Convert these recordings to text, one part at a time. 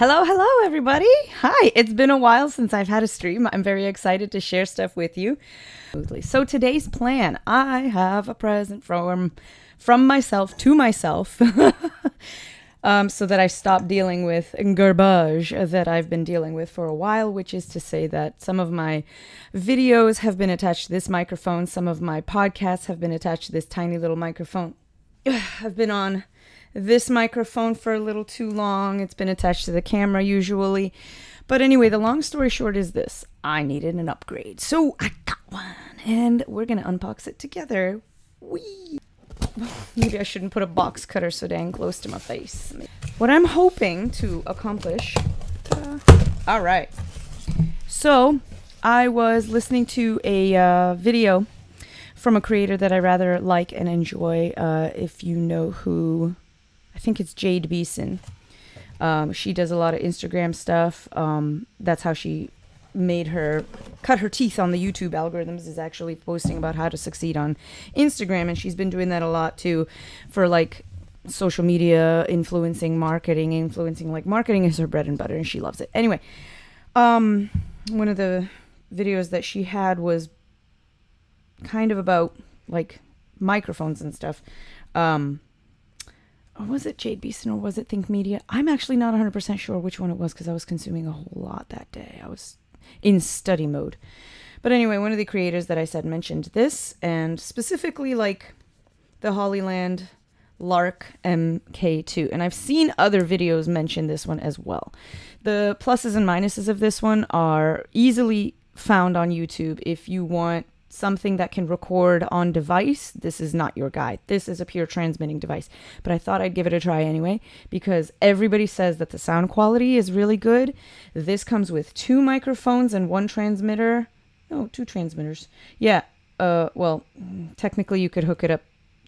Hello, everybody. Hi, it's been a while since I've had a stream. I'm very excited to share stuff with you. So today's plan, I have a present from myself to myself so that I stop dealing with garbage that I've been dealing with for a while, which is to say that some of my videos have been attached to this microphone. Some of my podcasts have been attached to this tiny little microphone. I've been on this microphone for a little too long. It's been attached to the camera usually. But anyway, the long story short is this. I needed an upgrade. So I got one and we're going to unbox it together. Whee! Maybe I shouldn't put a box cutter so dang close to my face. What I'm hoping to accomplish. All right. So I was listening to a video from a creator that I rather like and enjoy. If you know who... I think it's Jade Beeson. She does a lot of Instagram stuff. That's how she cut her teeth on the YouTube algorithms, is actually posting about how to succeed on Instagram. And she's been doing that a lot too for like social media, marketing. Like marketing is her bread and butter and she loves it. Anyway, one of the videos that she had was kind of about like microphones and stuff. Or was it Jade Beeson or was it Think Media? I'm actually not 100% sure which one it was because I was consuming a whole lot that day. I was in study mode. But anyway, one of the creators that I said mentioned this, and specifically like the Hollyland Lark M2. And I've seen other videos mention this one as well. The pluses and minuses of this one are easily found on YouTube. If you want something that can record on device, this is not your guide. This is a pure transmitting device. But I thought I'd give it a try anyway, because everybody says that the sound quality is really good. This comes with 2 microphones and 1 transmitter. No, 2 transmitters. Yeah, well, technically you could hook it up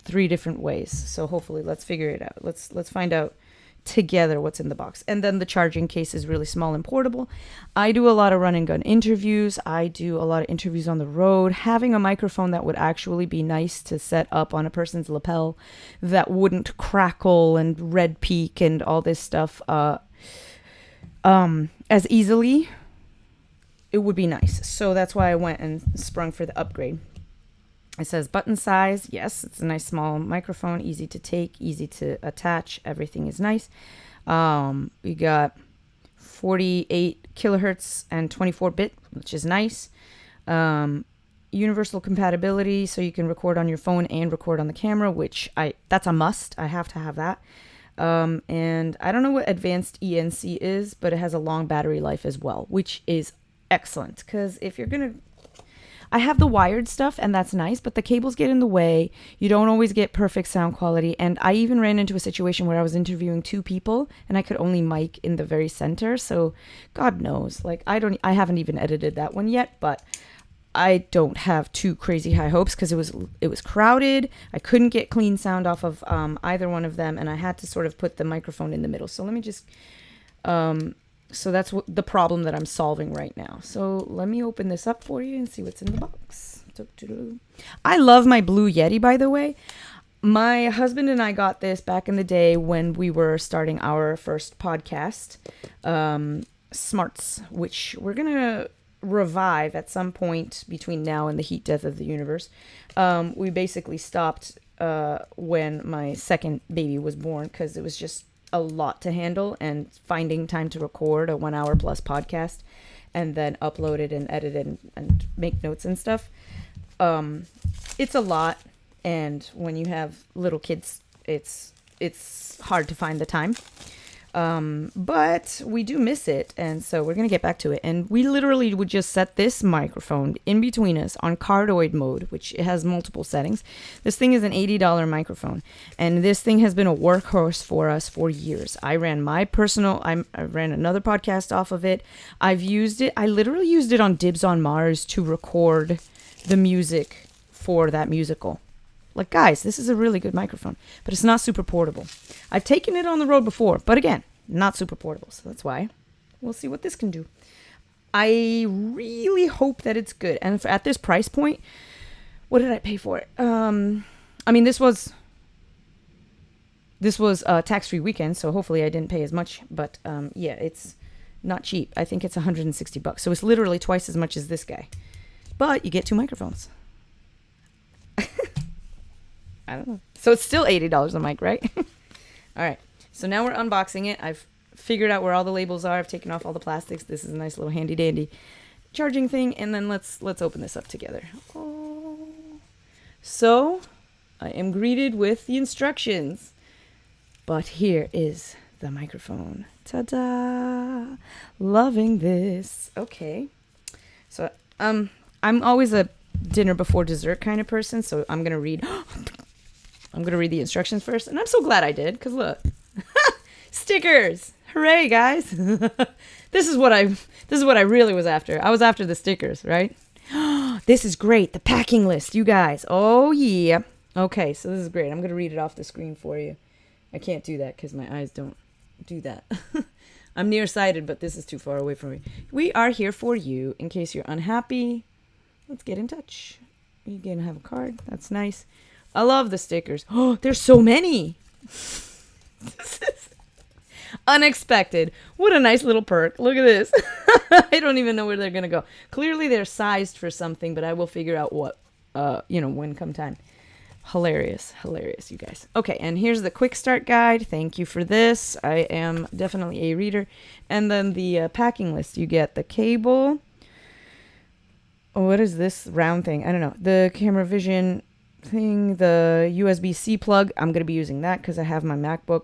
3 different ways. So hopefully let's figure it out. Let's find out together what's in the box. And then the charging case is really small and portable. I do a lot of run and gun interviews. I do a lot of interviews on the road. Having a microphone that would actually be nice to set up on a person's lapel that wouldn't crackle and red peak and all this stuff as easily, it would be nice. So that's why I went and sprung for the upgrade. It says button size. Yes, it's a nice small microphone, easy to take, easy to attach. Everything is nice. We got 48 kilohertz and 24-bit, which is nice. Universal compatibility, so you can record on your phone and record on the camera, which that's a must. I have to have that. And I don't know what advanced ENC is, but it has a long battery life as well, which is excellent. Because if you're going to... I have the wired stuff and that's nice, but the cables get in the way. You don't always get perfect sound quality. And I even ran into a situation where I was interviewing 2 people and I could only mic in the very center. So God knows, like I haven't even edited that one yet, but I don't have too crazy high hopes because it was crowded. I couldn't get clean sound off of either one of them. And I had to sort of put the microphone in the middle. So let me just, so that's the problem that I'm solving right now. So let me open this up for you and see what's in the box. I love my Blue Yeti, by the way. My husband and I got this back in the day when we were starting our first podcast, Smarts, which we're going to revive at some point between now and the heat death of the universe. We basically stopped when my second baby was born because it was just a lot to handle, and finding time to record a 1 hour plus podcast and then upload it and edit it and make notes and stuff. It's a lot. And when you have little kids, it's hard to find the time. But we do miss it. And so we're going to get back to it. And we literally would just set this microphone in between us on cardioid mode, which it has multiple settings. This thing is an $80 microphone. And this thing has been a workhorse for us for years. I ran I ran another podcast off of it. I've used it. I literally used it on Dibs on Mars to record the music for that musical. Like, guys, this is a really good microphone, but it's not super portable. I've taken it on the road before, but again, not super portable. So that's why we'll see what this can do. I really hope that it's good. And at this price point, what did I pay for it? I mean, this was This was a tax-free weekend, so hopefully I didn't pay as much. But yeah, it's not cheap. I think it's $160. So it's literally twice as much as this guy. But you get 2 microphones. I don't know. So it's still $80 a mic, right? All right. So now we're unboxing it. I've figured out where all the labels are. I've taken off all the plastics. This is a nice little handy dandy charging thing. And then let's open this up together. Oh. So I am greeted with the instructions. But here is the microphone. Ta-da! Loving this. Okay. So I'm always a dinner before dessert kind of person, so I'm gonna read the instructions first, and I'm so glad I did, because look. Stickers! Hooray, guys! This is what I really was after. I was after the stickers, right? This is great. The packing list, you guys. Oh yeah. Okay, so this is great. I'm gonna read it off the screen for you. I can't do that because my eyes don't do that. I'm nearsighted, but this is too far away from me. We are here for you. In case you're unhappy, let's get in touch. You're going to have a card. That's nice. I love the stickers. Oh, there's so many. This is unexpected. What a nice little perk. Look at this. I don't even know where they're going to go. Clearly, they're sized for something, but I will figure out what, when come time. Hilarious, you guys. Okay, and here's the quick start guide. Thank you for this. I am definitely a reader. And then the packing list. You get the cable. Oh, what is this round thing? I don't know. The camera vision thing, the USB-C plug. I'm going to be using that because I have my MacBook.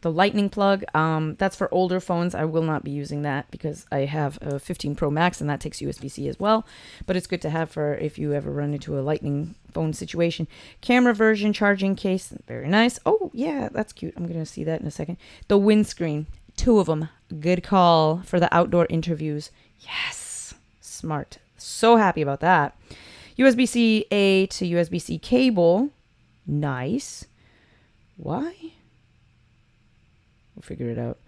The lightning plug, that's for older phones. I will not be using that because I have a 15 Pro Max and that takes USB-C as well. But it's good to have for if you ever run into a lightning phone situation. Camera version charging case, very nice. Oh, yeah, that's cute. I'm going to see that in a second. The windscreen, 2 of them. Good call for the outdoor interviews. Yes, smart. So happy about that. USB-C A to USB-C cable. Nice. Why? We'll figure it out.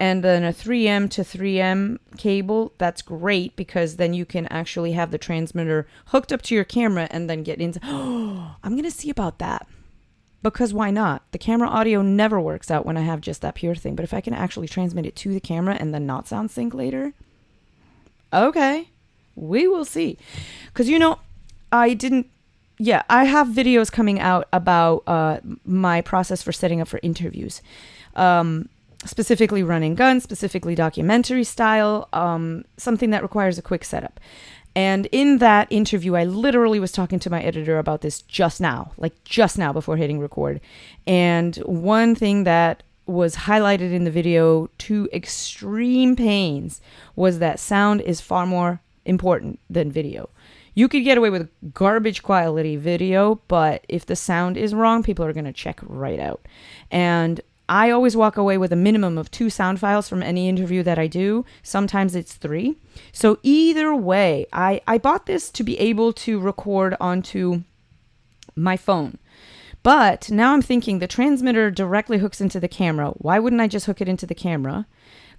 And then a 3M to 3M cable. That's great because then you can actually have the transmitter hooked up to your camera and then get into... Oh, I'm going to see about that. Because why not? The camera audio never works out when I have just that pure thing. But if I can actually transmit it to the camera and then not sound sync later... Okay. We will see. Because, I didn't... Yeah, I have videos coming out about my process for setting up for interviews. Specifically running guns, specifically documentary style, something that requires a quick setup. And in that interview, I literally was talking to my editor about this just now before hitting record. And one thing that was highlighted in the video to extreme pains was that sound is far more important than video. You could get away with garbage quality video, but if the sound is wrong, people are going to check right out. And I always walk away with a minimum of 2 sound files from any interview that I do. Sometimes it's 3. So either way, I bought this to be able to record onto my phone. But now I'm thinking the transmitter directly hooks into the camera. Why wouldn't I just hook it into the camera,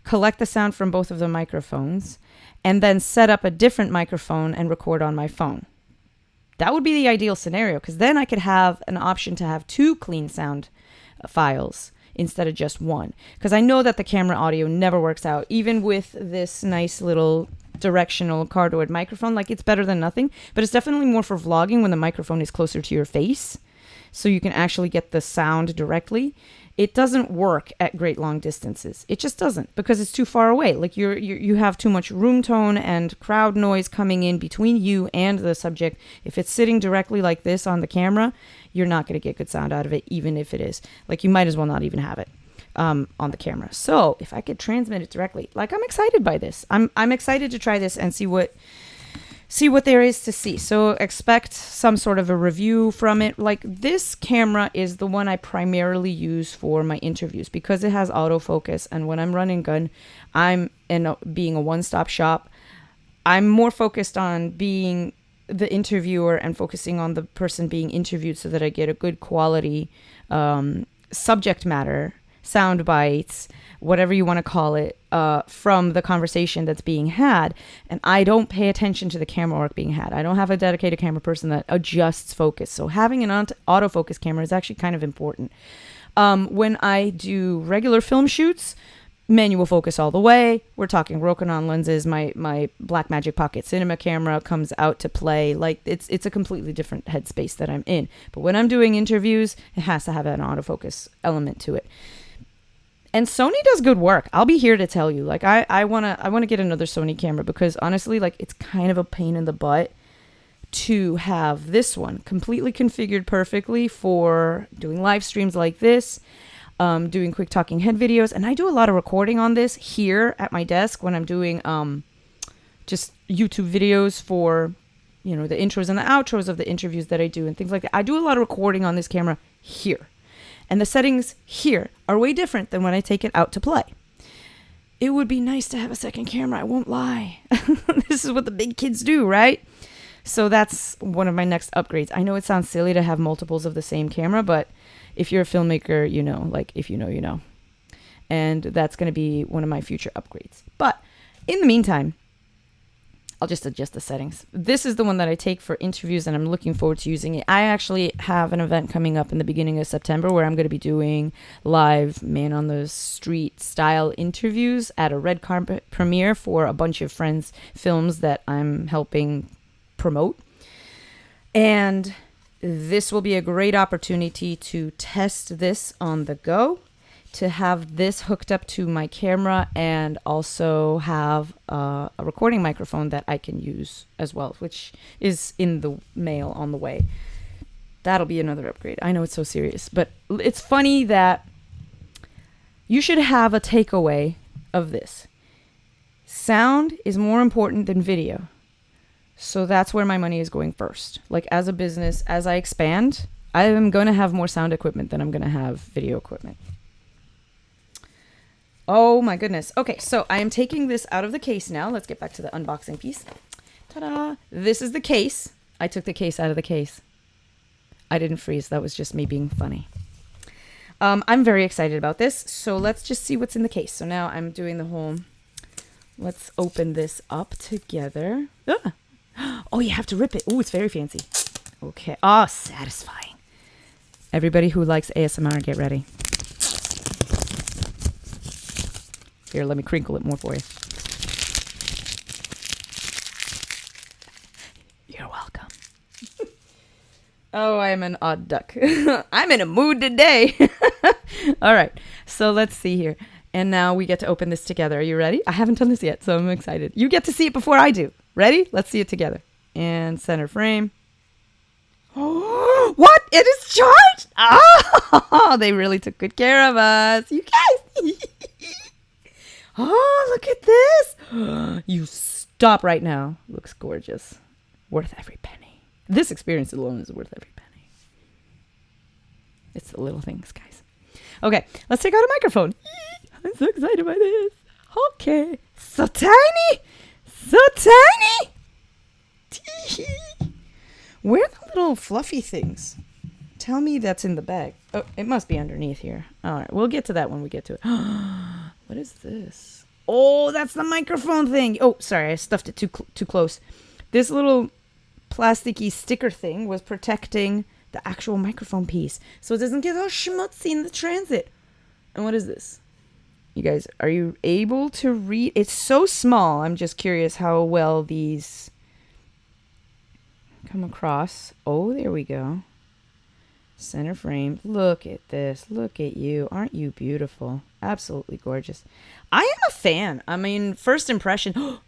collect the sound from both of the microphones, and then set up a different microphone and record on my phone? That would be the ideal scenario because then I could have an option to have 2 clean sound files instead of just 1. Because I know that the camera audio never works out. Even with this nice little directional cardioid microphone, like it's better than nothing. But it's definitely more for vlogging when the microphone is closer to your face. So you can actually get the sound directly. It doesn't work at great long distances. It just doesn't because it's too far away. Like you have too much room tone and crowd noise coming in between you and the subject. If it's sitting directly like this on the camera, you're not going to get good sound out of it, even if it is. Like you might as well not even have it on the camera. So if I could transmit it directly, like I'm excited by this. I'm excited to try this and see what there is to see. So expect some sort of a review from it. Like this camera is the one I primarily use for my interviews because it has autofocus. And when I'm running gun, being a one-stop shop. I'm more focused on being the interviewer and focusing on the person being interviewed so that I get a good quality subject matter, sound bites, whatever you want to call it, from the conversation that's being had. And I don't pay attention to the camera work being had. I don't have a dedicated camera person that adjusts focus. So having an autofocus camera is actually kind of important. When I do regular film shoots, manual focus all the way. We're talking Rokinon lenses. My Blackmagic Pocket Cinema camera comes out to play. Like it's a completely different headspace that I'm in. But when I'm doing interviews, it has to have an autofocus element to it. And Sony does good work. I'll be here to tell you. Like I wanna get another Sony camera because honestly, like it's kind of a pain in the butt to have this one completely configured perfectly for doing live streams like this, doing quick talking head videos. And I do a lot of recording on this here at my desk when I'm doing just YouTube videos for, you know, the intros and the outros of the interviews that I do and things like that. I do a lot of recording on this camera here. And the settings here are way different than when I take it out to play. It would be nice to have a second camera, I won't lie. This is what the big kids do, right? So that's one of my next upgrades. I know it sounds silly to have multiples of the same camera, but if you're a filmmaker, you know, like if you know, you know. And that's going to be one of my future upgrades. But in the meantime, I'll just adjust the settings. This is the one that I take for interviews and I'm looking forward to using it. I actually have an event coming up in the beginning of September where I'm going to be doing live man on the street style interviews at a red carpet premiere for a bunch of friends' films that I'm helping promote. And this will be a great opportunity to test this on the go, to have this hooked up to my camera and also have a recording microphone that I can use as well, which is in the mail on the way. That'll be another upgrade. I know it's so serious, but it's funny that you should have a takeaway of this. Sound is more important than video. So that's where my money is going first. Like as a business, as I expand, I am going to have more sound equipment than I'm going to have video equipment. Oh my goodness. Okay, so I am taking this out of the case now. Let's get back to the unboxing piece. Ta-da! This is the case. I took the case out of the case. I didn't freeze. That was just me being funny. I'm very excited about this. So let's just see what's in the case. So now I'm doing the whole... Let's open this up together. Ah! Oh, you have to rip it. Oh, it's very fancy. Okay. Oh, satisfying. Everybody who likes ASMR, get ready. Here, let me crinkle it more for you. You're welcome. Oh, I am an odd duck. I'm in a mood today. All right. So let's see here. And now we get to open this together. Are you ready? I haven't done this yet, so I'm excited. You get to see it before I do. Ready? Let's see it together. And center frame. Oh, what? It is charged? Oh, they really took good care of us. You guys. Oh, look at this. You stop right now. Looks gorgeous. Worth every penny. This experience alone is worth every penny. It's the little things, guys. Okay, let's take out a microphone. I'm so excited by this. Okay. So tiny. So tiny. Where are the little fluffy things? Tell me that's in the bag. Oh, it must be underneath here. All right, we'll get to that when we get to it. What is this? Oh, that's the microphone thing. Oh, sorry, I stuffed it too close. This little plasticky sticker thing was protecting the actual microphone piece, so it doesn't get all schmutzy in the transit. And what is this? You guys, are you able to read? It's so small. I'm just curious how well these come across. Oh, there we go. Center frame. Look at this. Look at you. Aren't you beautiful? Absolutely gorgeous. I am a fan. I mean, first impression.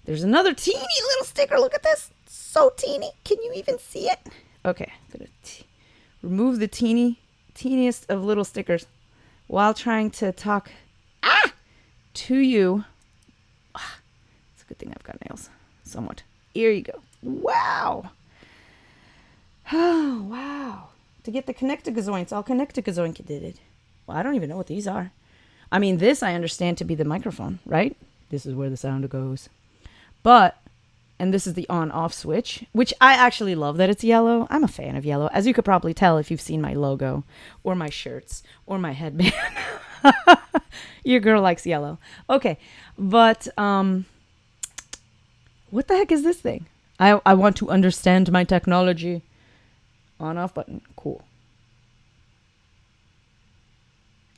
There's another teeny little sticker. Look at this. So teeny. Can you even see it? Okay. I'm going to remove the teeniest of little stickers while trying to talk to you. It's a good thing I've got nails. Somewhat. Here you go. Wow. Oh, wow. To get the connectigazoints, all connectigazoink did it. Well, I don't even know what these are. I mean, this I understand to be the microphone, right? This is where the sound goes. But, and this is the on-off switch, which I actually love that it's yellow. I'm a fan of yellow, as you could probably tell if you've seen my logo, or my shirts, or my headband. Your girl likes yellow. Okay, but, what the heck is this thing? I want to understand my technology. On-off button. Cool.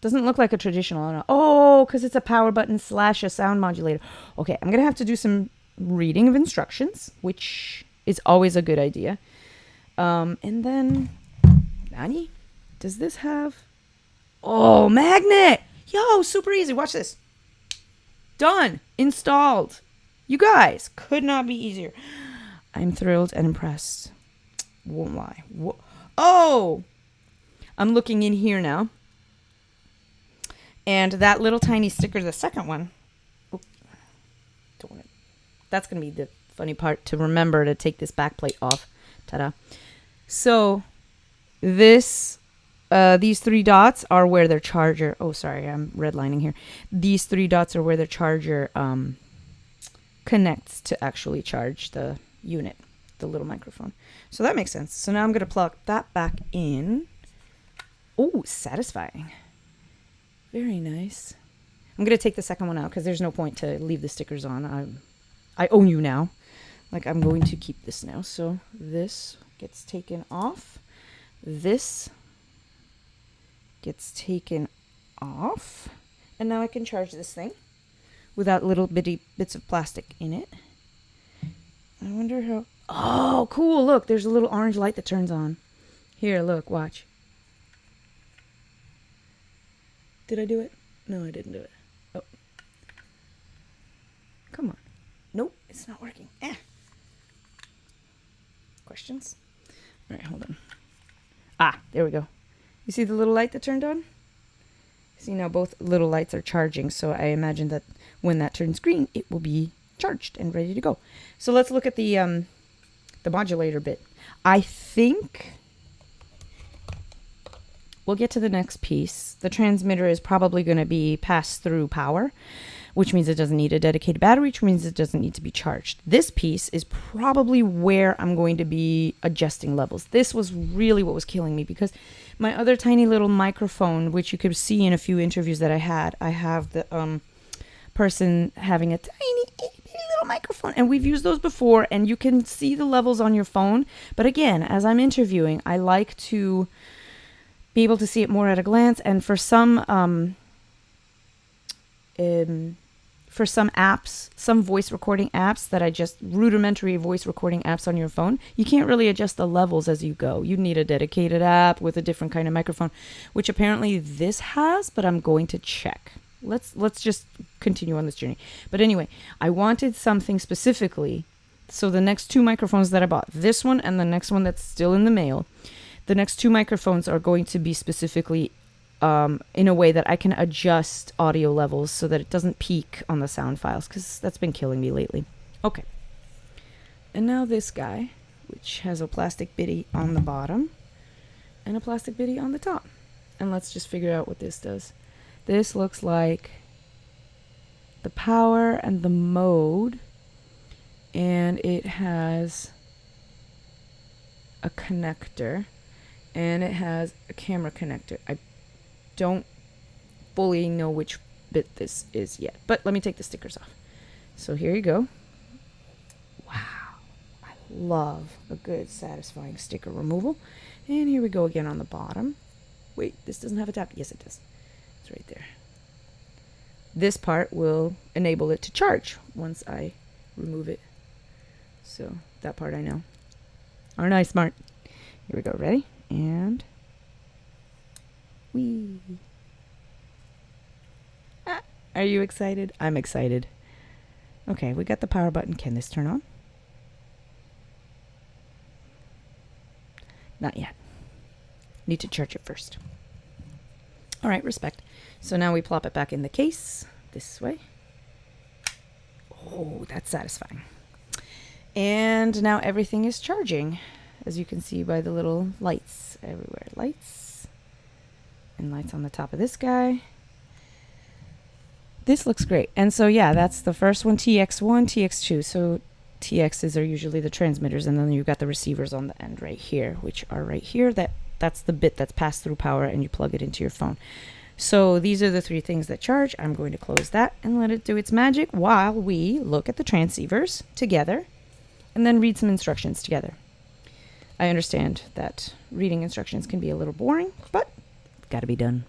Doesn't look like a traditional. Oh, because it's a power button / a sound modulator. Okay, I'm going to have to do some reading of instructions, which is always a good idea. And then, Nani, does this have... Oh, magnet! Yo, super easy. Watch this. Done. Installed. You guys, could not be easier. I'm thrilled and impressed. Won't lie. Oh! I'm looking in here now. And that little tiny sticker, the second one. Oh, don't want it. That's going to be the funny part, to remember to take this back plate off. Ta-da. So, these 3 dots are where their charger... Oh, sorry, I'm redlining here. These 3 dots are where their charger connects to actually charge the unit, the little microphone. So that makes sense. So now I'm going to plug that back in. Oh, satisfying. Very nice. I'm going to take the second one out because there's no point to leave the stickers on. I own you now. Like, I'm going to keep this now. So this gets taken off. This gets taken off. And now I can charge this thing without little bitty bits of plastic in it. I wonder how... Oh, cool. Look, there's a little orange light that turns on. Here, look, watch. Did I do it? No, I didn't do it. Oh. Come on. Nope, it's not working. Questions? All right, hold on. Ah, there we go. You see the little light that turned on? See, now both little lights are charging, so I imagine that when that turns green, it will be charged and ready to go. So let's look at the modulator bit. I think... We'll get to the next piece. The transmitter is probably going to be pass-through power, which means it doesn't need a dedicated battery, which means it doesn't need to be charged. This piece is probably where I'm going to be adjusting levels. This was really what was killing me, because my other tiny little microphone, which you could see in a few interviews that I have the person having a tiny little microphone, and we've used those before, and you can see the levels on your phone. But again, as I'm interviewing, I like to be able to see it more at a glance. And for some apps, some voice recording apps that rudimentary voice recording apps on your phone, you can't really adjust the levels as you go. You need a dedicated app with a different kind of microphone, which apparently this has, but I'm going to check. Let's just continue on this journey. But anyway, I wanted something specifically. So the next 2 microphones that I bought, this one and the next one that's still in the mail, the next 2 microphones are going to be specifically in a way that I can adjust audio levels so that it doesn't peak on the sound files, because that's been killing me lately. Okay. And now this guy, which has a plastic bitty on the bottom and a plastic bitty on the top. And let's just figure out what this does. This looks like the power and the mode, and it has a connector. And it has a camera connector. I don't fully know which bit this is yet, but let me take the stickers off. So here you go. Wow. I love a good, satisfying sticker removal. And here we go again on the bottom. Wait, this doesn't have a tap. Yes, it does. It's right there. This part will enable it to charge once I remove it. So that part I know. Aren't I smart? Here we go. Ready? And whee! Are you excited? I'm excited. Okay, we got the power button. Can this turn on? Not yet. Need to charge it first. All right, respect. So now we plop it back in the case this way. Oh, that's satisfying. And now everything is charging, as you can see by the little lights everywhere. Lights. And lights on the top of this guy. This looks great. And so, yeah, that's the first one, TX1, TX2. So TXs are usually the transmitters, and then you've got the receivers on the end right here, which are right here. That's the bit that's passed through power, and you plug it into your phone. So these are the three things that charge. I'm going to close that and let it do its magic while we look at the transceivers together and then read some instructions together. I understand that reading instructions can be a little boring, but got to be done.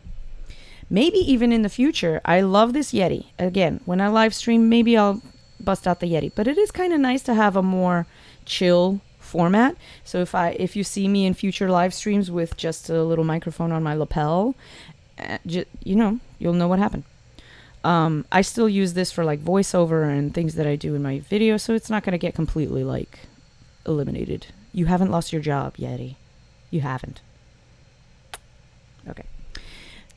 Maybe even in the future. I love this Yeti. Again, when I live stream, maybe I'll bust out the Yeti. But it is kind of nice to have a more chill format. So if you see me in future live streams with just a little microphone on my lapel, you'll know what happened. I still use this for like voiceover and things that I do in my video, so it's not going to get completely like eliminated. You haven't lost your job, Yeti. You haven't. Okay.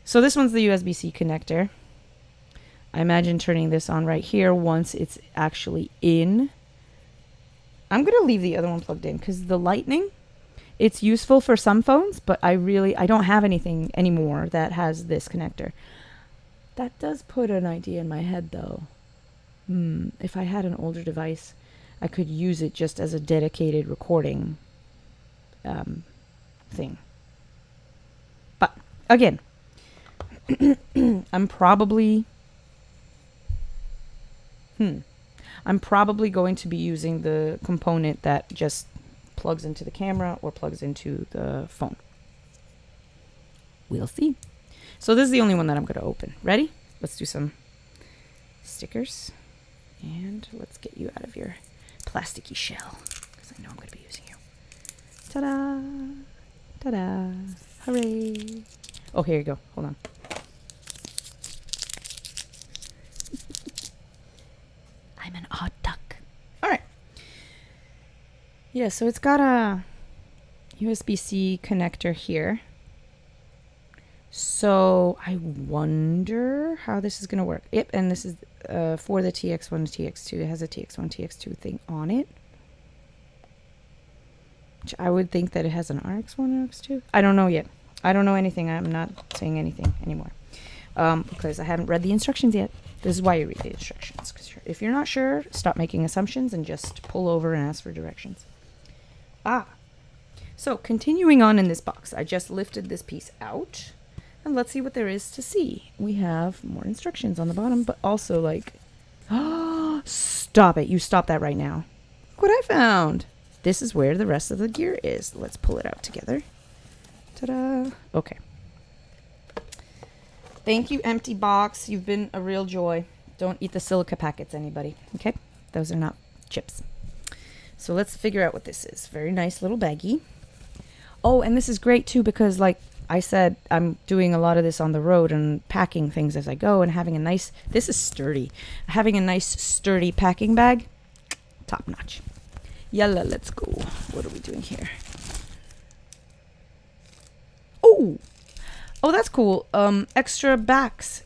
So this one's the USB-C connector. I imagine turning this on right here once it's actually in. I'm going to leave the other one plugged in because the lightning, it's useful for some phones, but I don't have anything anymore that has this connector. That does put an idea in my head though. If I had an older device, I could use it just as a dedicated recording thing. But again, I'm probably going to be using the component that just plugs into the camera or plugs into the phone. We'll see. So this is the only one that I'm going to open. Ready? Let's do some stickers. And let's get you out of your plasticky shell, because I know I'm going to be using you. Ta-da! Ta-da! Hooray! Oh, here you go. Hold on. I'm an odd duck. All right. Yeah, so it's got a USB-C connector here. So I wonder how this is going to work. Yep, and this is for the TX1 TX2. It has a TX1 TX2 thing on it. Which I would think that it has an RX1 RX2. I don't know yet. I don't know anything. I'm not saying anything anymore. Because I haven't read the instructions yet. This is why you read the instructions. Because if you're not sure, stop making assumptions and just pull over and ask for directions. So continuing on in this box, I just lifted this piece out. And let's see what there is to see. We have more instructions on the bottom, but also like, stop it. You stop that right now. Look what I found. This is where the rest of the gear is. Let's pull it out together. Ta-da. Okay. Thank you, empty box. You've been a real joy. Don't eat the silica packets, anybody. Okay? Those are not chips. So let's figure out what this is. Very nice little baggie. Oh, and this is great too because like I said, I'm doing a lot of this on the road and packing things as I go and having a nice, this is sturdy, having a nice sturdy packing bag, top notch. Yalla, let's go. What are we doing here? Oh, that's cool. Extra backs,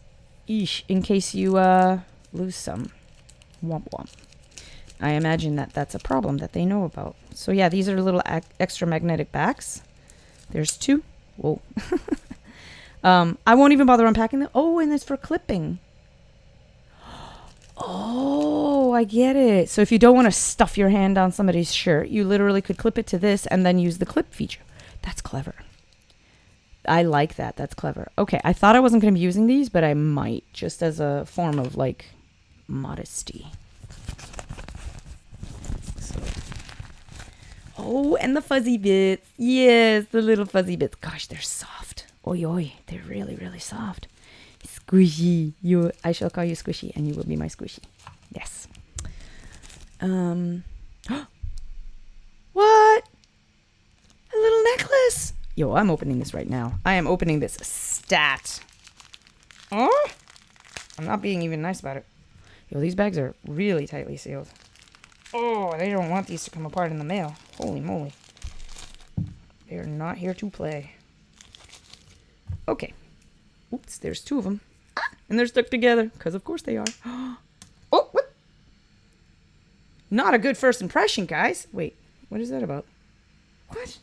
in case you lose some. Womp womp. I imagine that's a problem that they know about. So yeah, these are little extra magnetic backs. There's two. Whoa. I won't even bother unpacking them. Oh, and it's for clipping. Oh, I get it. So if you don't want to stuff your hand on somebody's shirt, you literally could clip it to this and then use the clip feature. That's clever. I like that. That's clever. Okay, I thought I wasn't going to be using these, but I might, just as a form of like modesty. So. Oh, and the fuzzy bits. Yes, the little fuzzy bits. Gosh, they're soft. Oi, oi. They're really, really soft. Squishy. I shall call you Squishy, and you will be my Squishy. Yes. What? A little necklace. Yo, I'm opening this right now. I am opening this stat. Oh? I'm not being even nice about it. Yo, these bags are really tightly sealed. Oh, they don't want these to come apart in the mail. Holy moly. They are not here to play. Okay. Oops, there's two of them. And they're stuck together, because of course they are. Oh, what? Not a good first impression, guys. Wait, what is that about? What?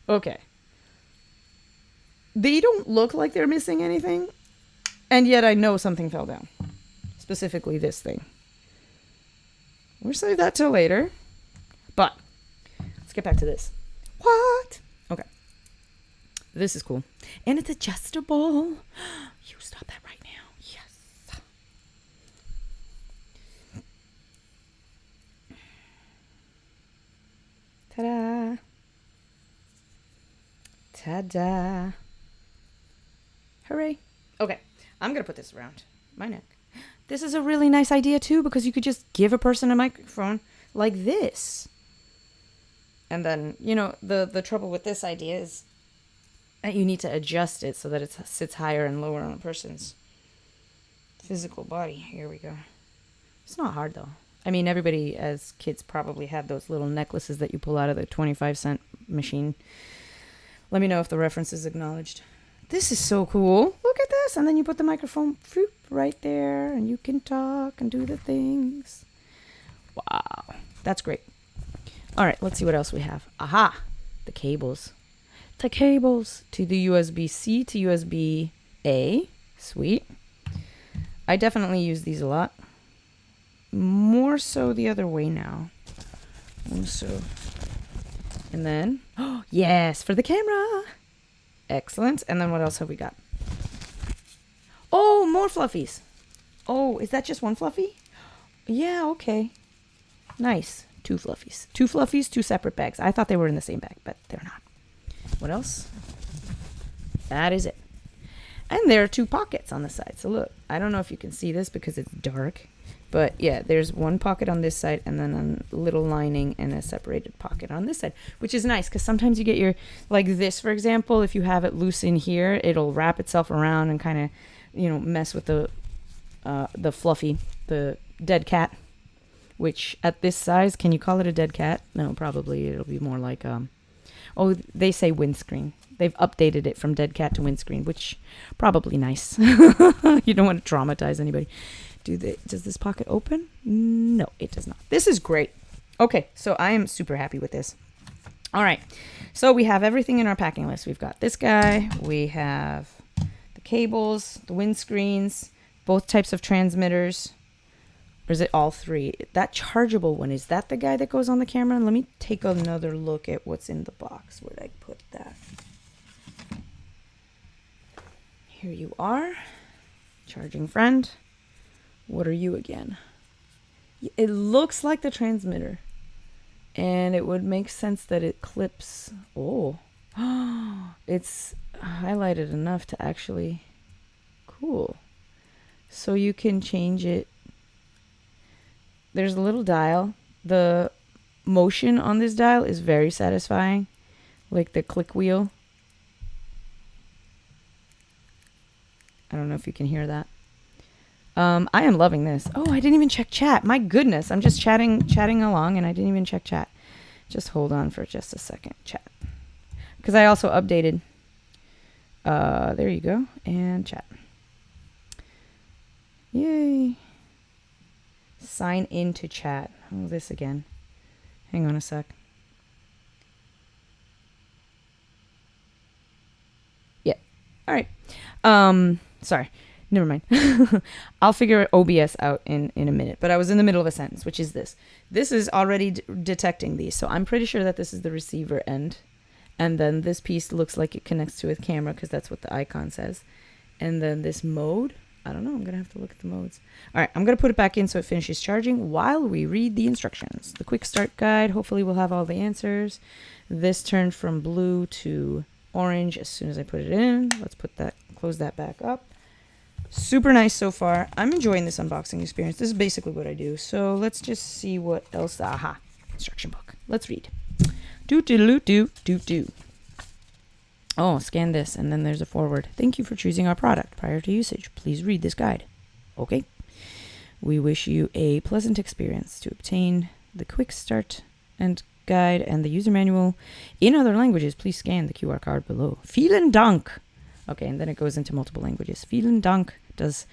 Okay. They don't look like they're missing anything, and yet I know something fell down. Specifically this thing. We'll save that till later. But let's get back to this. What? Okay. This is cool. And it's adjustable. You stop that right now. Yes. Ta-da. Ta-da. Hooray. Okay, I'm going to put this around my neck. This is a really nice idea too, because you could just give a person a microphone like this. And then, you know, the trouble with this idea is that you need to adjust it so that it sits higher and lower on a person's physical body. Here we go. It's not hard though. I mean, everybody as kids probably had those little necklaces that you pull out of the 25-cent machine. Let me know if the reference is acknowledged. This is so cool. Look at this. And then you put the microphone right there and you can talk and do the things. Wow. That's great. All right, let's see what else we have. Aha, the cables. The cables to the USB-C to USB-A. Sweet. I definitely use these a lot. More so the other way now. So, and then, oh, yes, for the camera. Excellent. And then what else have we got? Oh, more fluffies. Oh, is that just one fluffy? Yeah, okay. Nice. Two fluffies. Two fluffies, two separate bags. I thought they were in the same bag, but they're not. What else? That is it. And there are two pockets on the side. So look, I don't know if you can see this because it's dark. But yeah, there's one pocket on this side and then a little lining and a separated pocket on this side, which is nice because sometimes you get your, like this, for example, if you have it loose in here, it'll wrap itself around and kind of, you know, mess with the fluffy, the dead cat, which at this size, can you call it a dead cat? No, probably it'll be more like, oh, they say windscreen. They've updated it from dead cat to windscreen, which probably nice. You don't want to traumatize anybody. Does this pocket open? No, it does not. This is great. Okay, so I am super happy with this. All right, so we have everything in our packing list. We've got this guy. We have the cables, the windscreens, both types of transmitters. Or is it all three? That chargeable one, is that the guy that goes on the camera? Let me take another look at what's in the box. Where'd I put that? Here you are. Charging friend. What are you again? It looks like the transmitter. And it would make sense that it clips. Oh. It's highlighted enough to actually... Cool. So you can change it. There's a little dial. The motion on this dial is very satisfying. Like the click wheel. I don't know if you can hear that. I am loving this. Oh, I didn't even check chat. My goodness. I'm just chatting along and I didn't even check chat. Just hold on for just a second. Chat. Because I also updated. There you go. And chat. Yay. Sign into chat. Oh, this again. Hang on a sec. Yeah. All right. Sorry. Never mind. I'll figure OBS out in a minute. But I was in the middle of a sentence, which is this. This is already detecting these. So I'm pretty sure that this is the receiver end. And then this piece looks like it connects to a camera because that's what the icon says. And then this mode. I don't know. I'm going to have to look at the modes. All right. I'm going to put it back in so it finishes charging while we read the instructions. The quick start guide. Hopefully we'll have all the answers. This turned from blue to orange as soon as I put it in. Let's close that back up. Super nice so far. I'm enjoying this unboxing experience. This is basically what I do. So let's just see what else. Aha. Instruction book. Let's read. Do. Oh, scan this. And then there's a forward. Thank you for choosing our product. Prior to usage, please read this guide. Okay. We wish you a pleasant experience. To obtain the quick start and guide and the user manual in other languages, please scan the QR code below. Vielen Dank. Okay, and then it goes into multiple languages. Vielen Dank, dass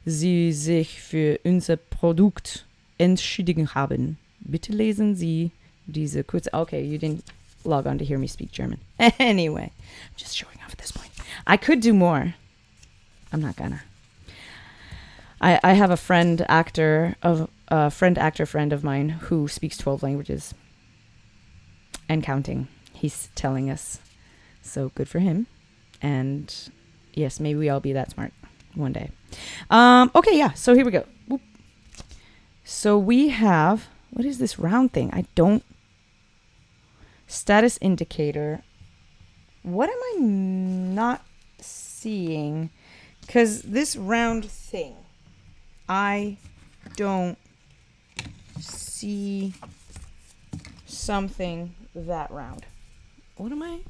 Sie sich für unser Produkt entschieden haben. Bitte lesen Sie diese kurze... Okay, you didn't log on to hear me speak German. Anyway, I'm just showing off at this point. I could do more. I'm not gonna. I have a friend actor friend of mine who speaks 12 languages and counting. He's telling us. So good for him. And yes, maybe we all be that smart one day. Okay, yeah. So here we go. Whoop. So we have, what is this round thing? Status indicator. What am I not seeing? Because this round thing, I don't see something that round. What am I?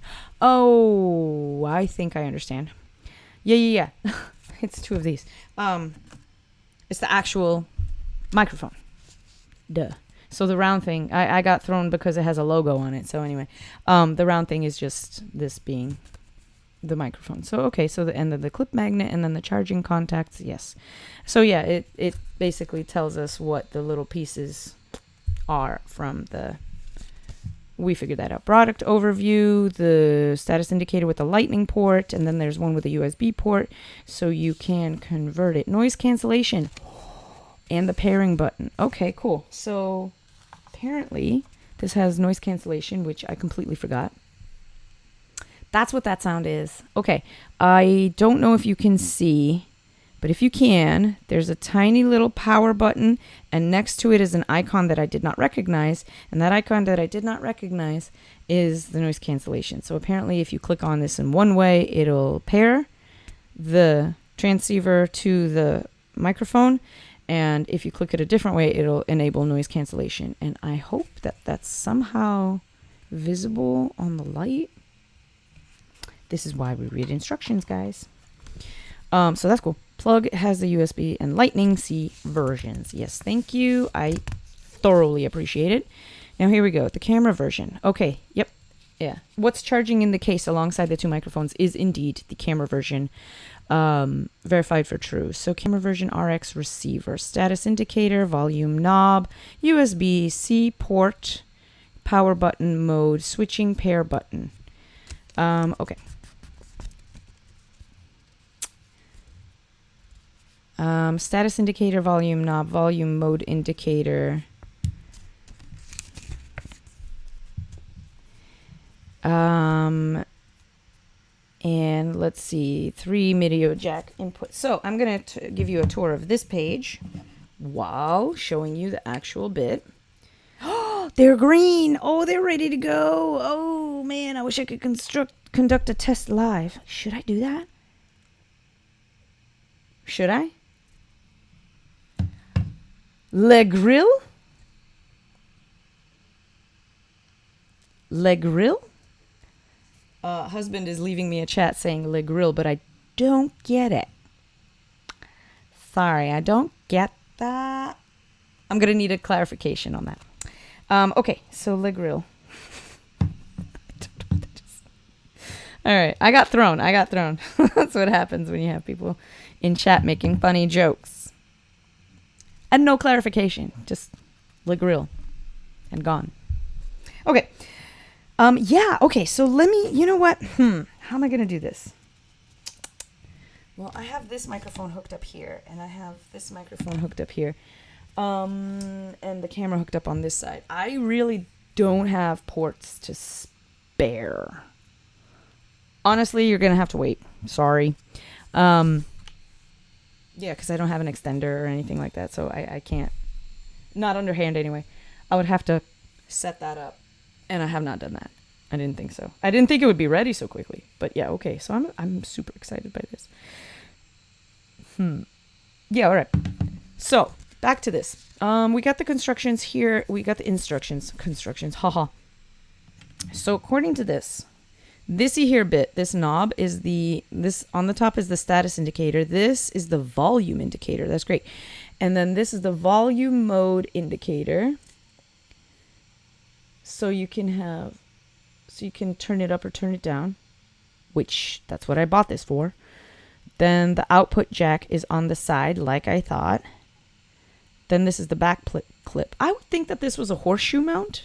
Oh, I think I understand. Yeah. It's two of these. It's the actual microphone. Duh. So the round thing, I got thrown because it has a logo on it. So anyway, the round thing is just this being the microphone. So, okay. So the end of the clip magnet and then the charging contacts. Yes. So yeah, it basically tells us what the little pieces are from the, we figured that out. Product overview, the status indicator with the lightning port, and then there's one with a USB port, so you can convert it. Noise cancellation, and the pairing button. Okay, cool. So apparently this has noise cancellation, which I completely forgot. That's what that sound is. Okay, I don't know if you can see, but if you can, there's a tiny little power button, and next to it is an icon that I did not recognize, and that icon that I did not recognize is the noise cancellation. So apparently if you click on this in one way, it'll pair the transceiver to the microphone, and if you click it a different way, it'll enable noise cancellation. And I hope that that's somehow visible on the light. This is why we read instructions, guys. So that's cool. Plug has the USB and Lightning C versions. Yes, thank you. I thoroughly appreciate it. Now here we go. The camera version. Okay. Yep. Yeah. What's charging in the case alongside the two microphones is indeed the camera version. Verified for true. So camera version RX receiver, status indicator, volume knob, USB-C port, power button mode, switching pair button. Okay. Status indicator, volume knob, volume mode indicator. And let's see, 3 MIDI jack input. So I'm going to give you a tour of this page while showing you the actual bit. Oh, they're green. Oh, they're ready to go. Oh, man, I wish I could conduct a test live. Should I do that? Should I? Le Grill? Le Grill? Husband is leaving me a chat saying Le Grill, but I don't get it. Sorry, I don't get that. I'm going to need a clarification on that. Okay, so Le Grill. All right, I got thrown. That's what happens when you have people in chat making funny jokes. And no clarification, just Le Grill and gone. Okay. Yeah, okay, so let me, you know what? How am I going to do this? Well, I have this microphone hooked up here, and I have this microphone hooked up here, and the camera hooked up on this side. I really don't have ports to spare. Honestly, you're going to have to wait. Sorry. Yeah, because I don't have an extender or anything like that, so I can't. Not underhand, anyway. I would have to set that up, and I have not done that. I didn't think so. I didn't think it would be ready so quickly, but yeah, okay. So I'm super excited by this. Yeah, all right. So back to this. We got the constructions here. We got the constructions. Haha. So according to this here bit, this knob is this on the top is the status indicator. This is the volume indicator. That's great. And then this is the volume mode indicator. So you can turn it up or turn it down, which that's what I bought this for. Then the output jack is on the side, like I thought. Then this is the back clip. I would think that this was a horseshoe mount,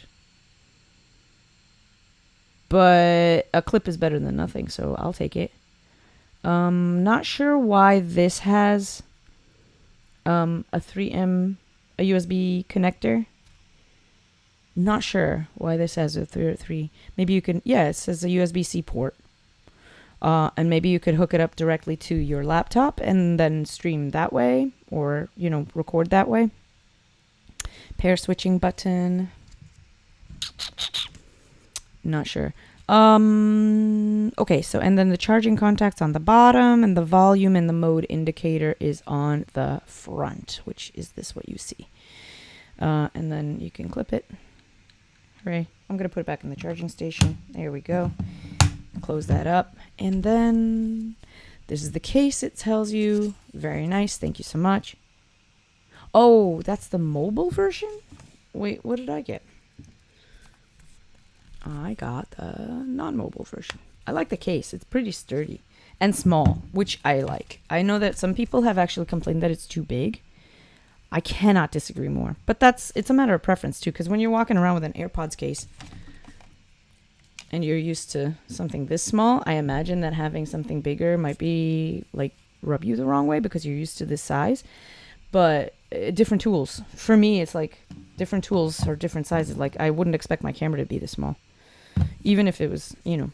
but a clip is better than nothing, so I'll take it. Not sure why this has a 3M, a USB connector. Not sure why this has a 3. Maybe you can, yeah, it says a USB-C port. And maybe you could hook it up directly to your laptop and then stream that way, or, record that way. Pair switching button. Not sure. Okay, so and then the charging contact's on the bottom, and the volume and the mode indicator is on the front, which is this what you see. And then you can clip it. Hooray. I'm going to put it back in the charging station. There we go. Close that up. And then this is the case, it tells you. Very nice. Thank you so much. Oh, that's the mobile version? Wait, what did I get? I got the non-mobile version. I like the case. It's pretty sturdy and small, which I like. I know that some people have actually complained that it's too big. I cannot disagree more. But it's a matter of preference too, because when you're walking around with an AirPods case and you're used to something this small, I imagine that having something bigger might be like rub you the wrong way because you're used to this size. But different tools. For me, it's like different tools are different sizes. Like I wouldn't expect my camera to be this small. Even if it was, you know,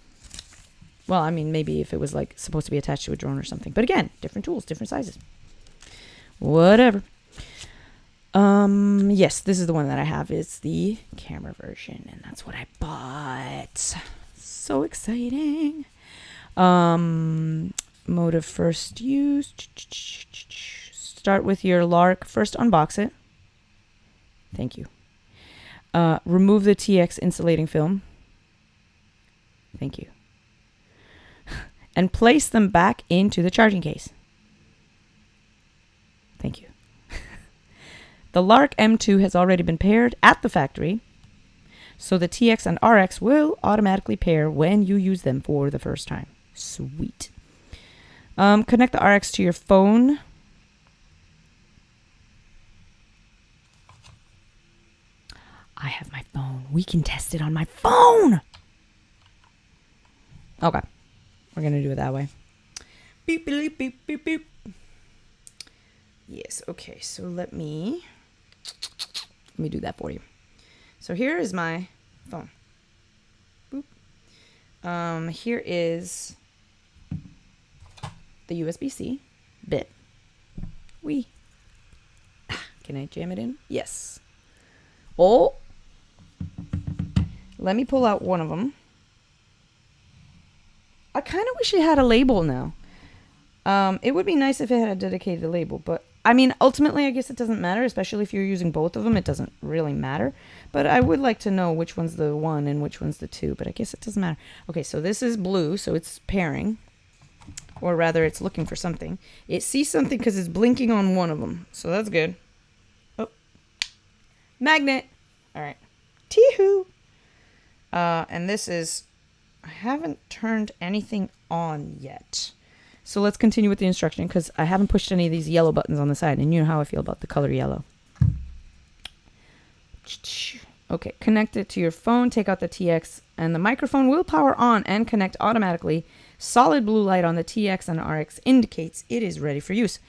well, I mean, maybe if it was like supposed to be attached to a drone or something. But again, different tools, different sizes. Whatever. Yes, this is the one that I have. It's the camera version, and that's what I bought. So exciting. Mode of first use. Start with your Lark. First, unbox it. Thank you. Remove the TX insulating film. Thank you. And place them back into the charging case. Thank you. The Lark M2 has already been paired at the factory, so the TX and RX will automatically pair when you use them for the first time. Sweet. Connect the RX to your phone. I have my phone. We can test it on my phone. Okay. We're going to do it that way. Beep, beep, beep, beep, beep. Yes, okay. So let me do that for you. So here is my phone. Boop. Here is the USB-C bit. Wee. Can I jam it in? Yes. Oh. Let me pull out one of them. I kind of wish it had a label now. It would be nice if it had a dedicated label, but I mean, ultimately, I guess it doesn't matter, especially if you're using both of them. It doesn't really matter, but I would like to know which one's the 1 and which one's the 2, but I guess it doesn't matter. Okay, so this is blue, so it's pairing, or rather, it's looking for something. It sees something because it's blinking on one of them, so that's good. Oh, magnet. All right, tee-hoo. And this is, I haven't turned anything on yet. So let's continue with the instruction because I haven't pushed any of these yellow buttons on the side, and you know how I feel about the color yellow. Okay, connect it to your phone, take out the TX, and the microphone will power on and connect automatically. Solid blue light on the TX and RX indicates it is ready for use.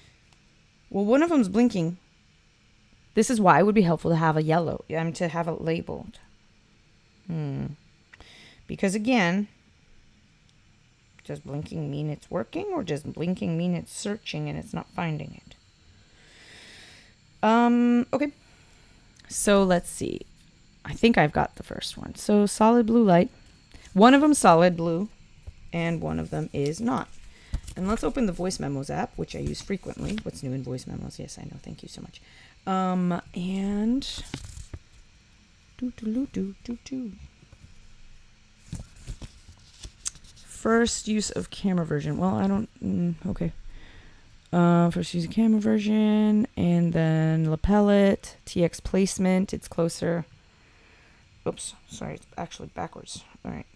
Well, one of them's blinking. This is why it would be helpful to have a yellow, to have it labeled. Because again, does blinking mean it's working, or does blinking mean it's searching and it's not finding it? Okay. So let's see. I think I've got the first one. So solid blue light. One of them solid blue, and one of them is not. And let's open the Voice Memos app, which I use frequently. What's new in Voice Memos? Yes, I know. Thank you so much. And first use of camera version. Well, I don't. Okay. First use of camera version, and then lapel it. TX placement. It's closer. Oops. Sorry. It's actually backwards. All right.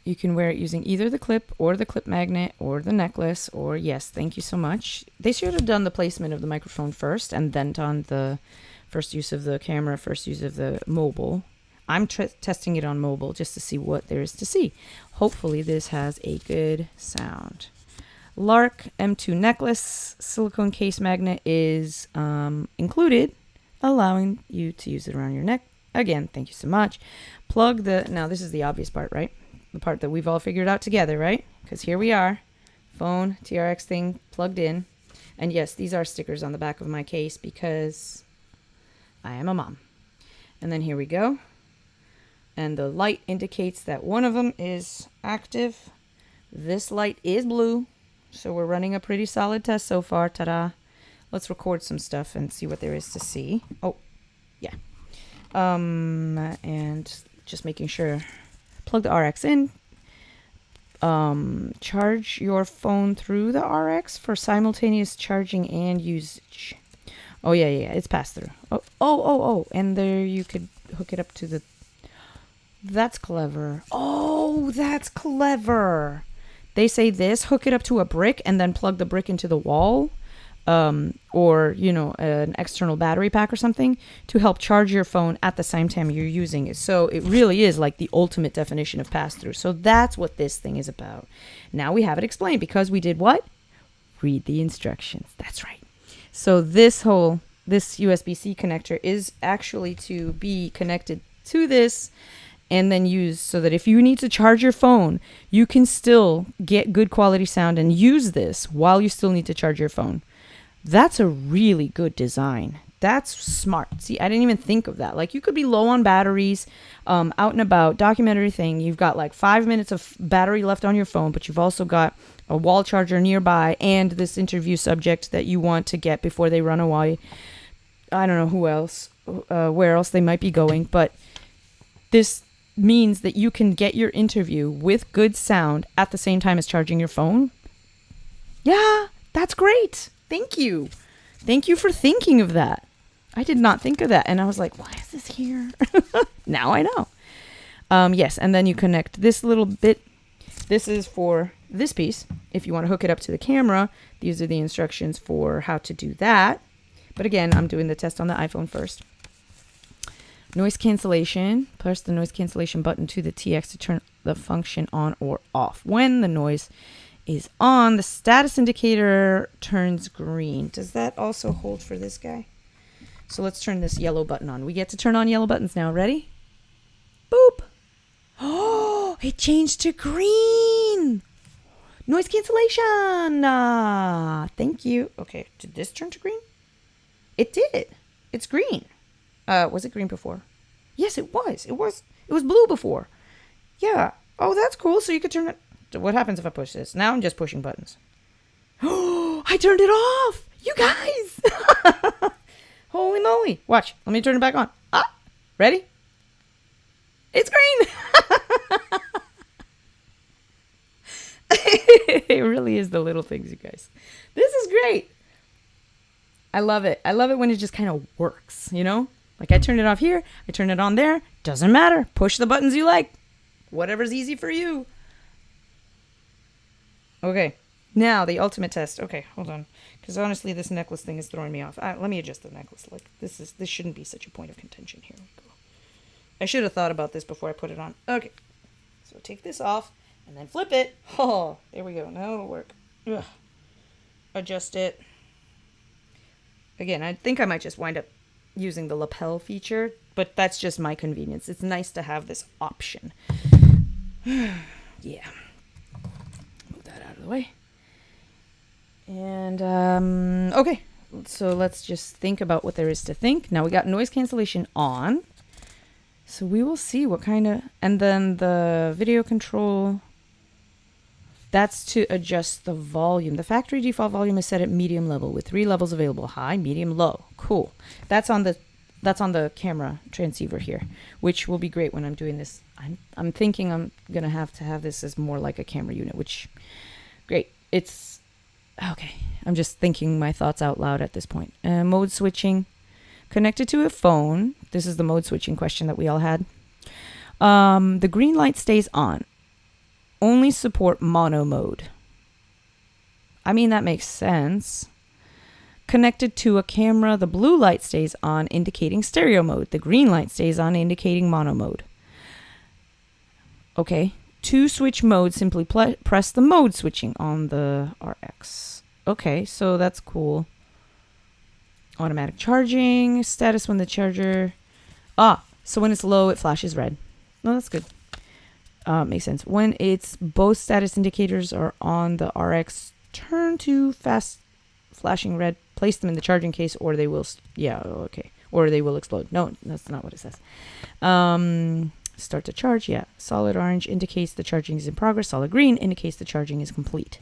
You can wear it using either the clip or the clip magnet or the necklace, or yes, thank you so much. They should have done the placement of the microphone first and then done the first use of the camera, first use of the mobile. I'm testing it on mobile just to see what there is to see. Hopefully this has a good sound. Lark M2 necklace silicone case magnet is included, allowing you to use it around your neck. Again, thank you so much. Plug the, now this is the obvious part, right? The part that we've all figured out together, right? Because here we are, phone, TRX thing plugged in. And yes, these are stickers on the back of my case because I am a mom. And then here we go. And the light indicates that one of them is active. This light is blue. So we're running a pretty solid test so far. Ta-da. Let's record some stuff and see what there is to see. Oh, yeah. And just making sure. Plug the RX in. Charge your phone through the RX for simultaneous charging and usage. Oh, yeah. It's pass through. Oh. And there you could hook it up to the... That's clever. Oh, that's clever. They say this, hook it up to a brick and then plug the brick into the wall. Or, an external battery pack or something to help charge your phone at the same time you're using it. So it really is like the ultimate definition of pass-through. So that's what this thing is about. Now we have it explained because we did what? Read the instructions. That's right. So this USB-C connector is actually to be connected to this and then use so that if you need to charge your phone, you can still get good quality sound and use this while you still need to charge your phone. That's a really good design. That's smart. See, I didn't even think of that. Like, you could be low on batteries, out and about, documentary thing. You've got like 5 minutes of battery left on your phone, but you've also got a wall charger nearby and this interview subject that you want to get before they run away. I don't know who else, where else they might be going, but this means that you can get your interview with good sound at the same time as charging your phone. Yeah, that's great. Thank you. Thank you for thinking of that. I did not think of that. And I was like, why is this here? Now I know. Yes, and then you connect this little bit. This is for this piece. If you want to hook it up to the camera, these are the instructions for how to do that. But again, I'm doing the test on the iPhone first. Noise cancellation. Press the noise cancellation button to the TX to turn the function on or off. When the noise is on, the status indicator turns green. Does that also hold for this guy? So let's turn this yellow button on. We get to turn on yellow buttons now. Ready? Boop. Oh, it changed to green. Noise cancellation. Thank you. Okay, did this turn to green? It did. It's green. Was it green before? Yes, it was. It was blue before. Yeah. Oh, that's cool. So you could turn it. What happens if I push this? Now I'm just pushing buttons. Oh, I turned it off. You guys. Holy moly. Watch. Let me turn it back on. Ready? It's green. It really is the little things, you guys. This is great. I love it. I love it when it just kind of works, Like I turned it off here. I turned it on there. Doesn't matter. Push the buttons you like. Whatever's easy for you. Okay, now the ultimate test. Okay, hold on, because honestly, this necklace thing is throwing me off. Let me adjust the necklace. Like this shouldn't be such a point of contention. Here we go. I should have thought about this before I put it on. Okay, so take this off and then flip it. Oh, there we go. Now it'll work. Ugh. Adjust it. Again, I think I might just wind up using the lapel feature, but that's just my convenience. It's nice to have this option. Yeah. Out of the way. And okay, so let's just think about what there is to think. Now we got noise cancellation on, so we will see what kind of, and then the video control, that's to adjust the volume. The factory default volume is set at medium level with 3 levels available: high, medium, low. Cool. That's on the camera transceiver here, which will be great when I'm doing this. I'm thinking I'm gonna have to have this as more like a camera unit, which great. It's okay. I'm just thinking my thoughts out loud at this point. Mode switching connected to a phone. This is the mode switching question that we all had. The green light stays on. Only support mono mode. I mean, that makes sense. Connected to a camera, the blue light stays on, indicating stereo mode. The green light stays on, indicating mono mode. Okay. To switch mode, simply press the mode switching on the RX. Okay, so that's cool. Automatic charging, status when the charger... so when it's low, it flashes red. No, that's good. Makes sense. When it's both status indicators are on the RX, turn to fast flashing red. Place them in the charging case or they will... or they will explode. No, that's not what it says. Start to charge. Yeah. Solid orange indicates the charging is in progress. Solid green indicates the charging is complete.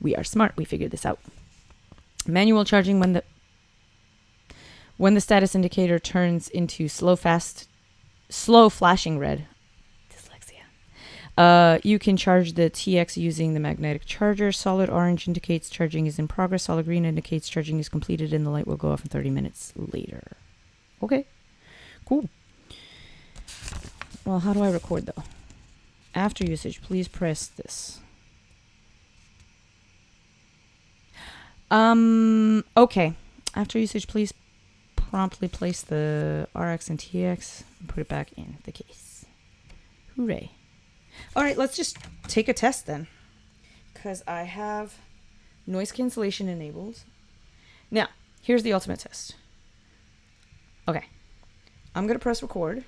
We are smart. We figured this out. Manual charging when the status indicator turns into slow flashing red. Dyslexia. You can charge the TX using the magnetic charger. Solid orange indicates charging is in progress. Solid green indicates charging is completed, and the light will go off in 30 minutes later. Okay. Cool. Well, how do I record though? After usage, please press this. Okay. After usage, please promptly place the RX and TX and put it back in the case. Hooray. All right, let's just take a test then, because I have noise cancellation enabled. Now, here's the ultimate test. Okay. I'm going to press record,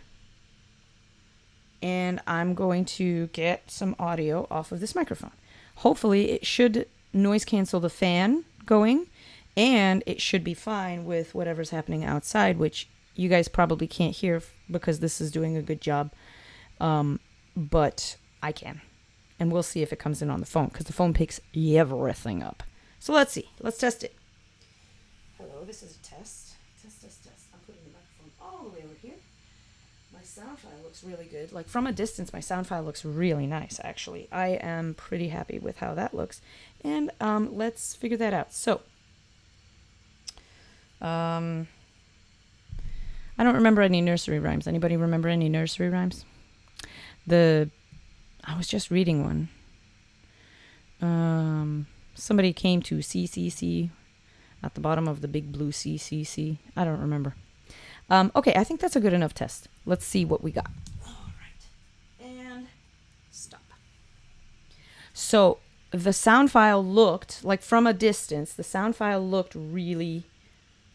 and I'm going to get some audio off of this microphone. Hopefully, it should noise cancel the fan going, and it should be fine with whatever's happening outside, which you guys probably can't hear because this is doing a good job, but I can. And we'll see if it comes in on the phone, because the phone picks everything up. So let's see. Let's test it. Hello, this is a test. Test. I'm putting the microphone all the way over here. My sound file looks really good. Like, from a distance, my sound file looks really nice, actually. I am pretty happy with how that looks. And let's figure that out. So, I don't remember any nursery rhymes. Anybody remember any nursery rhymes? I was just reading one. Somebody came to CCC at the bottom of the big blue CCC. I don't remember. Okay, I think that's a good enough test. Let's see what we got. All right. And stop. So the sound file looked, like from a distance, the sound file looked really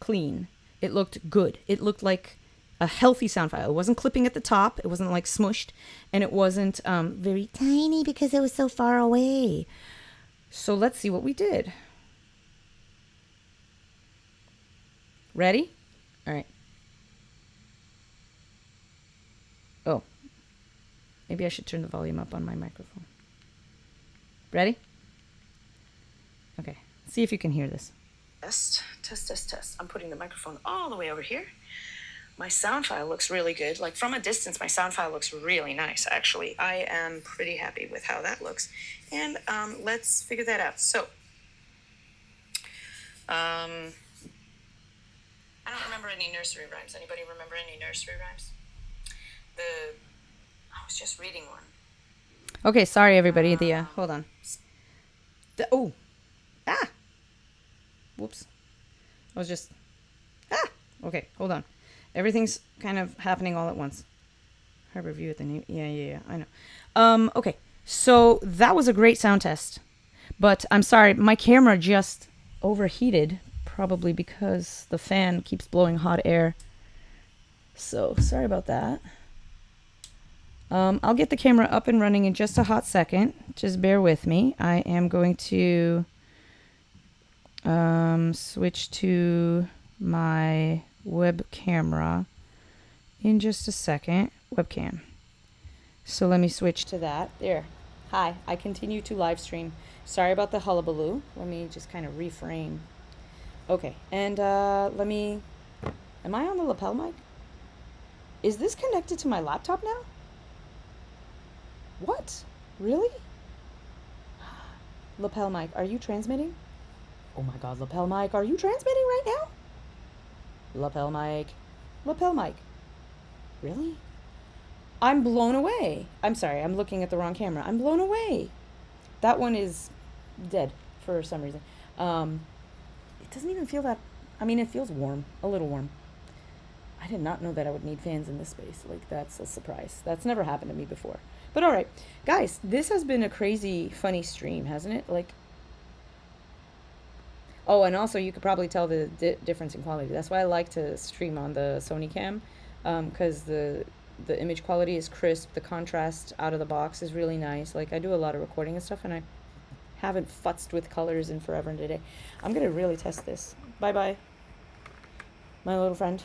clean. It looked good. It looked like a healthy sound file. It wasn't clipping at the top. It wasn't like smushed. And it wasn't very tiny because it was so far away. So let's see what we did. Ready? All right. Oh. Maybe I should turn the volume up on my microphone. Ready? Okay. See if you can hear this. Test. I'm putting the microphone all the way over here. My sound file looks really good. Like, from a distance, my sound file looks really nice, actually. I am pretty happy with how that looks. And let's figure that out. So, I don't remember any nursery rhymes. Anybody remember any nursery rhymes? I was just reading one. Okay, sorry, everybody. Hold on. Whoops. I was just... Okay, hold on. Everything's kind of happening all at once. Harbor View at the name. Yeah, I know. Okay, so that was a great sound test. But I'm sorry, my camera just overheated, probably because the fan keeps blowing hot air. So, sorry about that. I'll get the camera up and running in just a hot second. Just bear with me. I am going to switch to my web camera in just a second. Webcam. So let me switch to that. There. Hi, I continue to live stream. Sorry about the hullabaloo. Let me just kind of reframe. Okay, and am I on the lapel mic? Is this connected to my laptop now? What? Really? Lapel mic, are you transmitting? Oh my god, lapel mic, are you transmitting right now? Lapel mic. Really? I'm blown away. I'm sorry, I'm looking at the wrong camera. I'm blown away. That one is dead for some reason. It doesn't even feel that... I mean, it feels warm. A little warm. I did not know that I would need fans in this space. Like, that's a surprise. That's never happened to me before. But alright, guys, this has been a crazy, funny stream, hasn't it? Like... Oh, and also you could probably tell the difference in quality. That's why I like to stream on the Sony cam, because the image quality is crisp. The contrast out of the box is really nice. Like, I do a lot of recording and stuff, and I haven't futzed with colors in forever and a day. I'm going to really test this. Bye-bye, my little friend.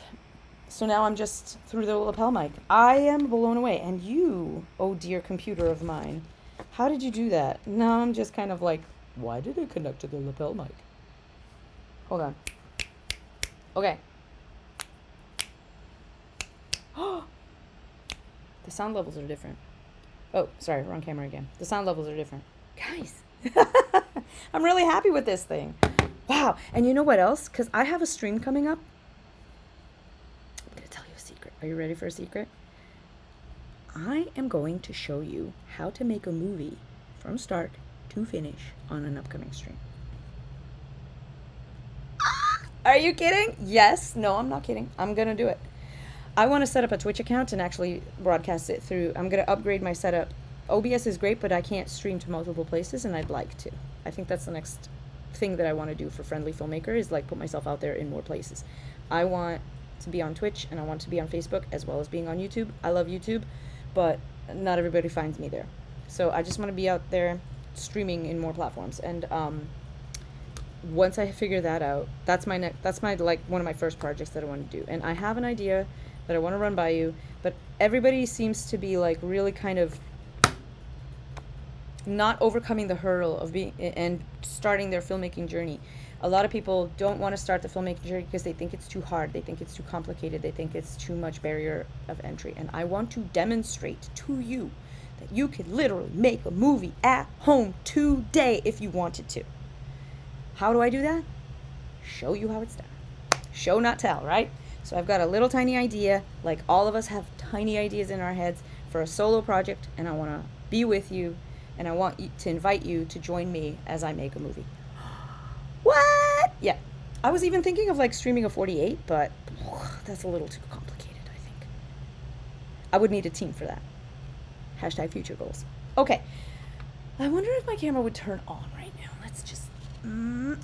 So now I'm just through the lapel mic. I am blown away. And you, oh dear computer of mine, how did you do that? Now I'm just kind of like, why did it connect to the lapel mic? Hold on. Okay. The sound levels are different. Oh, sorry, wrong camera again. The sound levels are different. Guys, I'm really happy with this thing. Wow. And you know what else? Because I have a stream coming up. I'm going to tell you a secret. Are you ready for a secret? I am going to show you how to make a movie from start to finish on an upcoming stream. Are you kidding? Yes. No, I'm not kidding. I'm going to do it. I want to set up a Twitch account and actually broadcast it through. I'm going to upgrade my setup. OBS is great, but I can't stream to multiple places, and I'd like to. I think that's the next thing that I want to do for Friendly Filmmaker is like put myself out there in more places. I want to be on Twitch, and I want to be on Facebook, as well as being on YouTube. I love YouTube, but not everybody finds me there. So I just want to be out there streaming in more platforms. And once I figure that out, that's my like one of my first projects that I want to do. And I have an idea that I want to run by you, but everybody seems to be like really kind of not overcoming the hurdle of being and starting their filmmaking journey. A lot of people don't want to start the filmmaking journey because they think it's too hard, they think it's too complicated, they think it's too much barrier of entry. And I want to demonstrate to you that you can literally make a movie at home today if you wanted to. How do I do that? Show you how it's done. Show, not tell, right? So I've got a little tiny idea, like all of us have tiny ideas in our heads for a solo project, and I want to be with you, and I want to invite you to join me as I make a movie. What? Yeah. I was even thinking of like streaming a 48, but that's a little too complicated, I think. I would need a team for that. Hashtag future goals. Okay. I wonder if my camera would turn on right now. Let's just... Ooh.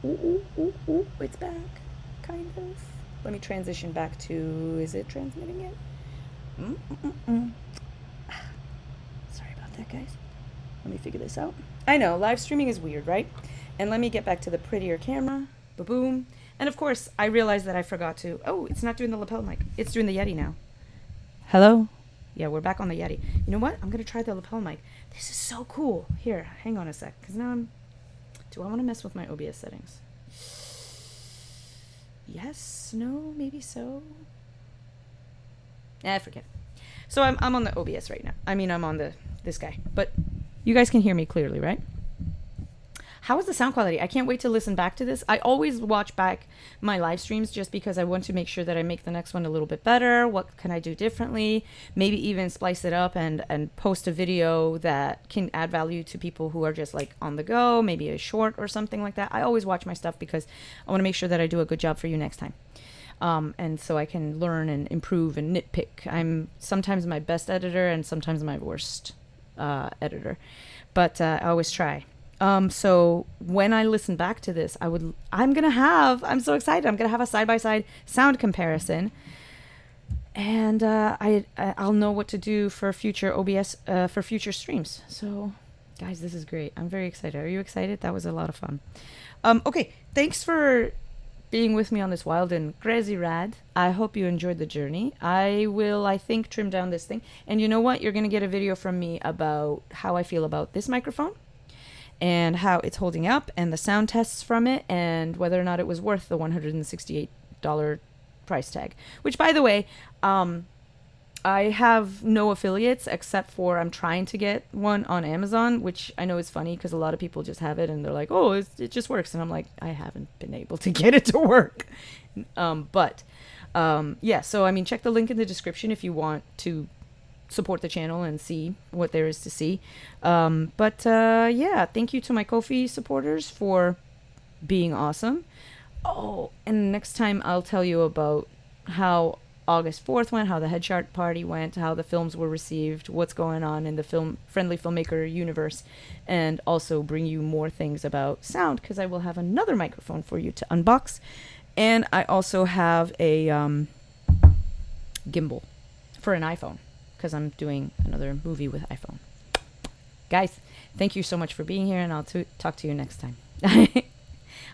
Ooh, it's back, kind of. Let me transition back to, is it transmitting yet? Sorry about that, guys. Let me figure this out. I know, live streaming is weird, right? And let me get back to the prettier camera. Ba-boom. And of course, I realized that I forgot to, oh, it's not doing the lapel mic. It's doing the Yeti now. Hello? Yeah, we're back on the Yeti. You know what? I'm going to try the lapel mic. This is so cool. Here, hang on a sec, because now do I want to mess with my OBS settings? Yes, no, maybe so. Forget it. So I'm on the OBS right now. I mean, I'm on this guy. But you guys can hear me clearly, right? How is the sound quality? I can't wait to listen back to this. I always watch back my live streams just because I want to make sure that I make the next one a little bit better. What can I do differently? Maybe even splice it up and post a video that can add value to people who are just like on the go, maybe a short or something like that. I always watch my stuff because I want to make sure that I do a good job for you next time. And so I can learn and improve and nitpick. I'm sometimes my best editor and sometimes my worst editor, but I always try. So when I listen back to this, I'm so excited. I'm going to have a side-by-side sound comparison, and I'll know what to do for future OBS, for future streams. So guys, this is great. I'm very excited. Are you excited? That was a lot of fun. Okay. Thanks for being with me on this wild and crazy ride. I hope you enjoyed the journey. I will, I think, trim down this thing. And you know what? You're going to get a video from me about how I feel about this microphone, and how it's holding up, and the sound tests from it, and whether or not it was worth the $168 price tag. Which, by the way, I have no affiliates except for I'm trying to get one on Amazon, which I know is funny because a lot of people just have it and they're like, oh, it just works. And I'm like, I haven't been able to get it to work. Yeah, so I mean, check the link in the description if you want to support the channel and see what there is to see. Yeah, thank you to my Ko-fi supporters for being awesome. Oh, and next time I'll tell you about how August 4th went, how the headshot party went, how the films were received, what's going on in the Friendly Filmmaker universe, and also bring you more things about sound, because I will have another microphone for you to unbox. And I also have a gimbal for an iPhone, because I'm doing another movie with iPhone. Guys, thank you so much for being here, and I'll talk to you next time.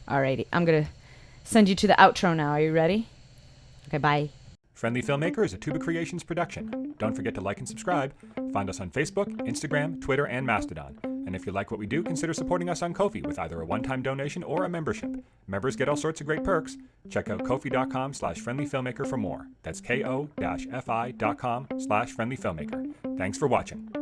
Alrighty, I'm going to send you to the outro now. Are you ready? Okay, bye. Friendly Filmmaker is a Tuba Creations production. Don't forget to like and subscribe. Find us on Facebook, Instagram, Twitter, and Mastodon. And if you like what we do, consider supporting us on Ko-fi with either a one-time donation or a membership. Members get all sorts of great perks. Check out kofi.com/friendlyfilmmaker for more. That's ko-fi.com/friendlyfilmmaker. Thanks for watching.